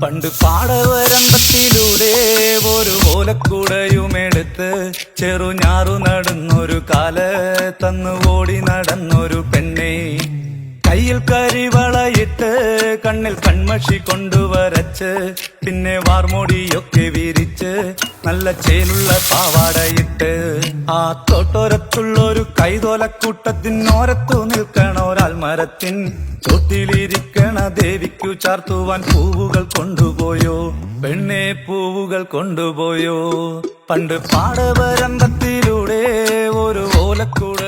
പണ്ട് പാടവരമ്പത്തിലൂടെ ഒരു ഓലക്കുടയുമെടുത്ത് ചെറുഞാറു നടന്നൊരു കാലത്തന്ന് ഓടി നടന്നൊരു പെണ്ണെ, കയ്യിൽ കരിവളയിട്ട് കണ്ണിൽ കൺമഷി കൊണ്ടുവരച്ച് പിന്നെ വാർമോടിയൊക്കെ വിരിച്ച് നല്ല ചേലുള്ള പാവാടയിട്ട് ആ തോട്ടോരത്തുള്ളൊരു കൈതോലക്കൂട്ടത്തിനോരത്തു നിൽക്കണൊരാൽമരത്തിൻ ചോട്ടിലിരിക്കണ ദേവിക്കു ചാർത്തുവാൻ പൂവുകൾ കൊണ്ടുപോയോ പെണ്ണെ, പൂവുകൾ കൊണ്ടുപോയോ. പണ്ട് പാടവരമ്പത്തിലൂടെ ഒരു ഓലക്കൂട